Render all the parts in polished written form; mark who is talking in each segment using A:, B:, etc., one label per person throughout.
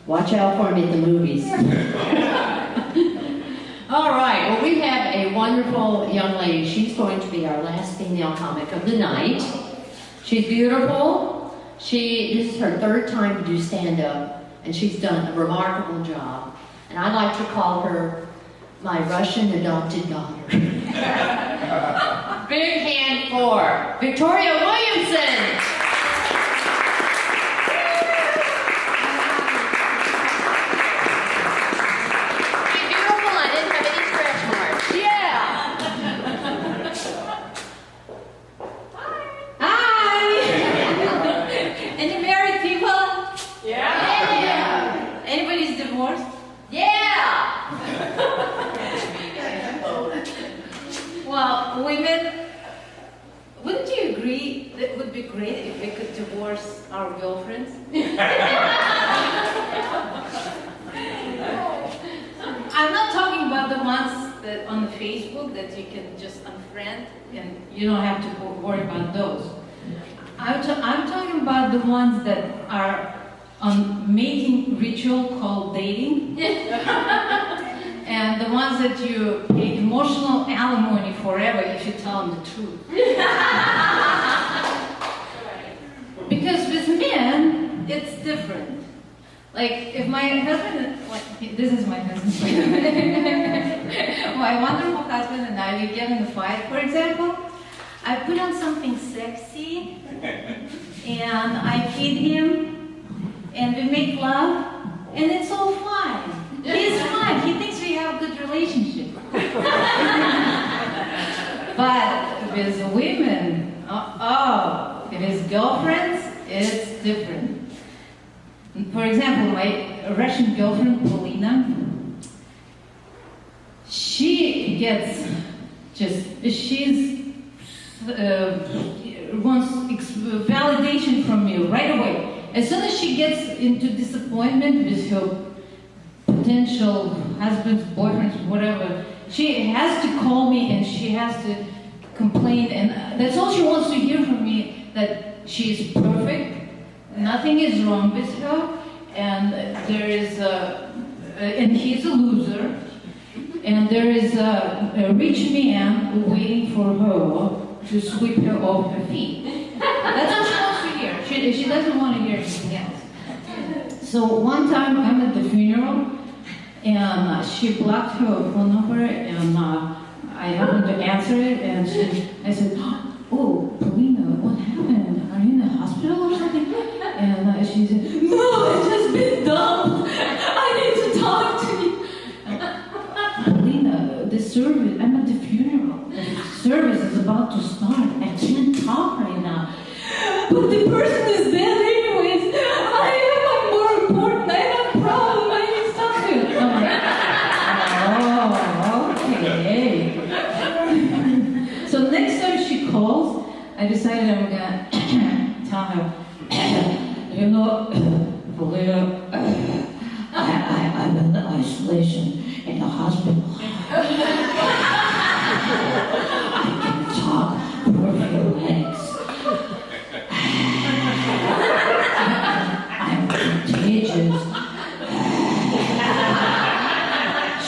A: Watch out for me at the movies. All right, well, we have a wonderful young lady. She's going to be our last female comic of the night. She's beautiful. This is her third time to do stand-up, and she's done a remarkable job. And I like to call her my Russian adopted daughter. Big hand for Victoria Williamson.
B: Well, women, wouldn't you agree that it would be great if we could divorce our girlfriends? I'm not talking about the ones that on Facebook that you can just unfriend and you don't have to worry about those. I'm talking about the ones that are on mating ritual called dating. And the ones that you pay emotional alimony forever if you tell them the truth. Because with men, it's different. Like, if my husband, this is my husband, my wonderful husband and I, we get in a fight, for example, I put on something sexy, and I feed him, and we make love, and it's all fine. He's fine. He thinks we have a good relationship. But with women, with girlfriends, it's different. For example, my Russian girlfriend, Polina, she gets wants validation from me right away. As soon as she gets into disappointment with her potential husbands, boyfriends, whatever, she has to call me and she has to complain, and that's all she wants to hear from me, that she is perfect, nothing is wrong with her, and there is and he's a loser, and there is a rich man waiting for her to sweep her off her feet. That's all she wants to hear. She doesn't want to hear anything else. So one time I'm at the funeral, and she blocked her phone number, and I happened to answer it, and I said, "Oh, Polina, what happened? Are you in the hospital or something?" And she said, "No, I've just been dumped. I need to talk to you." Polina, the service, I'm at the funeral. The service is about to start. I can't talk right now. But the person is dead anyways. I'm more important. I have a problem. I need to talk to you. I'm like, oh, okay. So next time she calls, I decided I'm gonna tell her, you know, Polina, I'm in isolation in the hospital. I can talk for your legs. I'm contagious.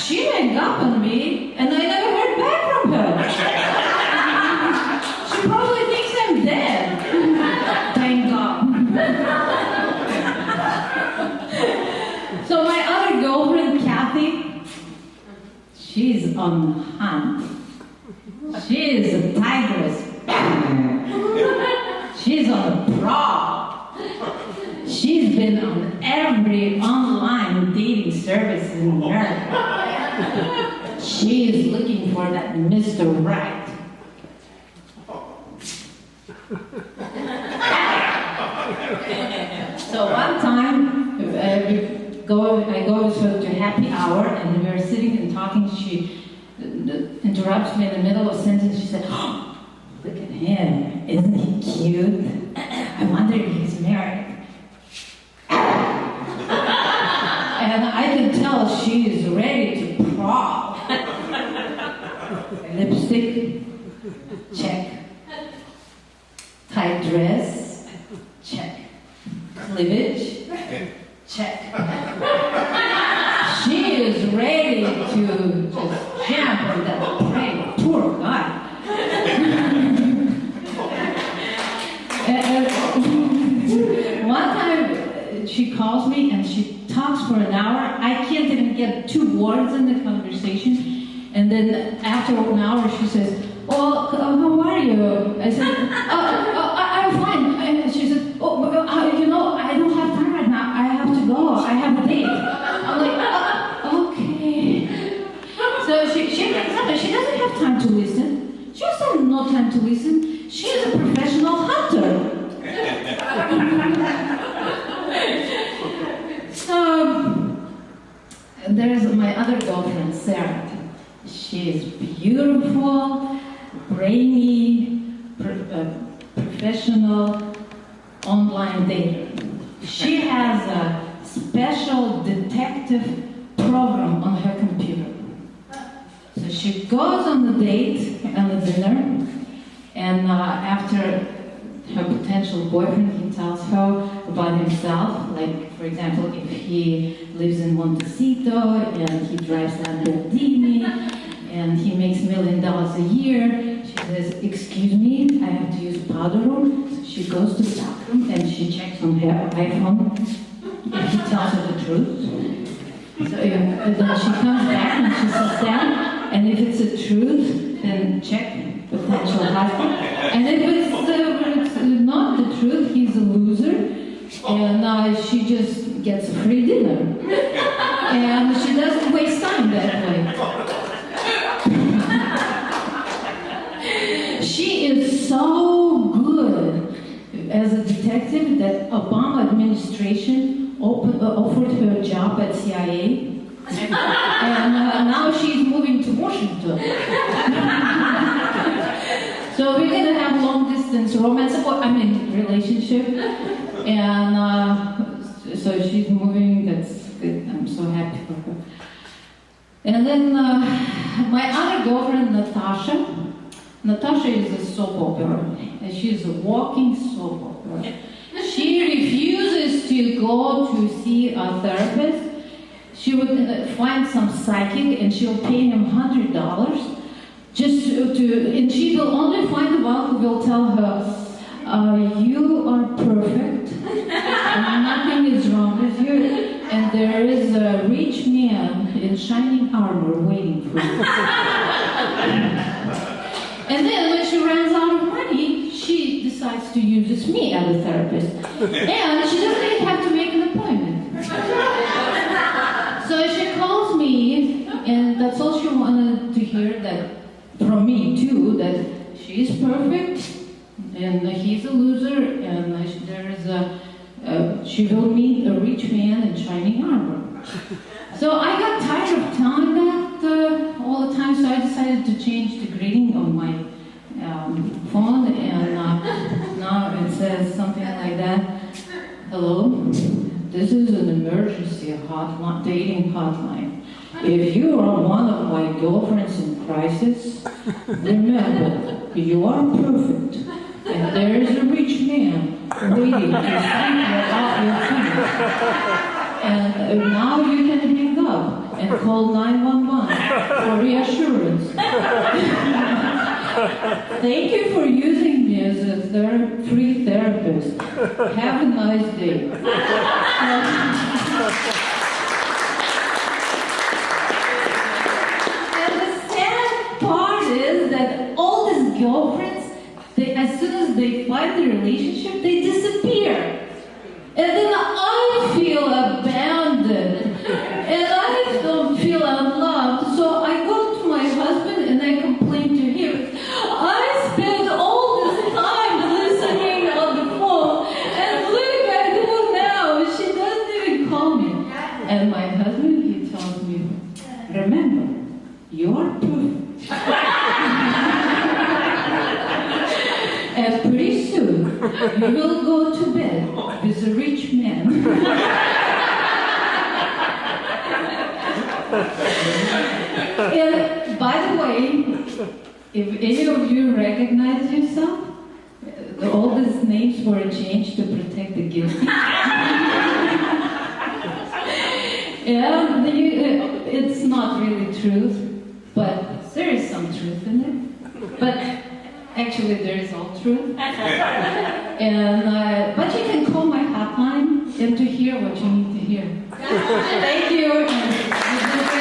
B: She hung up on me, and I never heard back from her. She probably thinks I'm dead. Thank God. So my other girlfriend, Kathy, she's on the hunt. She is a tigress. She's on a prowl. She's been on every online dating service in America. She is looking for that Mr. Right. So one time, I go with her to happy hour, and we were sitting and talking. She interrupts me in the middle of a sentence. She said, "Oh, look at him. Isn't he cute? I wonder if he's married." And I can tell she is ready to prowl. Lipstick, check. Tight dress, check. Cleavage, check. She is ready to just jump on that train. Poor guy. One time she calls me and she talks for an hour. I can't even get 2 words in the conversation. And then after an hour she says, "Oh, how are you?" I said, I'm fine. And she said, you know, I don't have time right now. I have to go. I have a date. I'm like, okay. So she doesn't have time to listen. She also has no time to listen. She is a professional hunter. So there's my other girlfriend, Sarah. She is beautiful, brainy, professional online dater. She has a special detective program on her computer. So she goes on the date and the dinner, and after her potential boyfriend, he tells her about himself. Like, for example, if he lives in Montecito and he drives Lamborghini and he makes $1 million a year, she says, "Excuse me, I have to use powder room." So she goes to the bathroom and she checks on her iPhone if he tells her the truth. So then she comes back and she sits down, and if it's the truth, then check potential husband. And if it's not the truth, he's a loser, and she just gets a free dinner. And she doesn't waste time that way. She is so good as a detective that Obama administration offered her a job at CIA, and now she's moving to Washington. So we're gonna have long distance romance, relationship, and so she's moving. That's good. I'm so happy for her. And then my other girlfriend, Natasha. Natasha is a soap opera, and she's a walking soap opera. She refuses to go to see a therapist. She would find some psychic, and she'll pay him $100 just and she will only find the one who will tell her, "You are perfect, and nothing is wrong with you, and there is a rich man in shining armor waiting for you." And then when she runs out of money, she decides to use me as a therapist. And she doesn't even have to make an appointment. So she calls me, and that's all she wanted to hear, that from me too, that she's perfect, and he's a loser, and she will meet a rich man in shining armor. So I got tired of telling that all the time, so I decided to change the greeting on my phone, and now it says something like that. "Hello, this is an emergency hotline, dating hotline. If you are one of my girlfriends in crisis, remember, you are perfect, and there is a rich man waiting to sweep you off your feet. And now you can hang up and call 911 for reassurance. Thank you for using me as a free therapist. Have a nice day." And the sad part is that all these girlfriends, as soon as they find the relationship, they disappear. And then I feel abandoned, and I don't feel unloved. So I go to my husband and I complain to him. "I spent all this time listening on the phone, and look at her now. She doesn't even call me." And my husband, he tells me, "Remember, you are perfect." And pretty soon, you will go to bed with a rich man. And by the way, if any of you recognize yourself, all these names were changed to protect the guilty. And it's not really truth, but there is some truth in it. But actually, there is all truth. And but you can call my hotline and to hear what you need to hear. Thank you.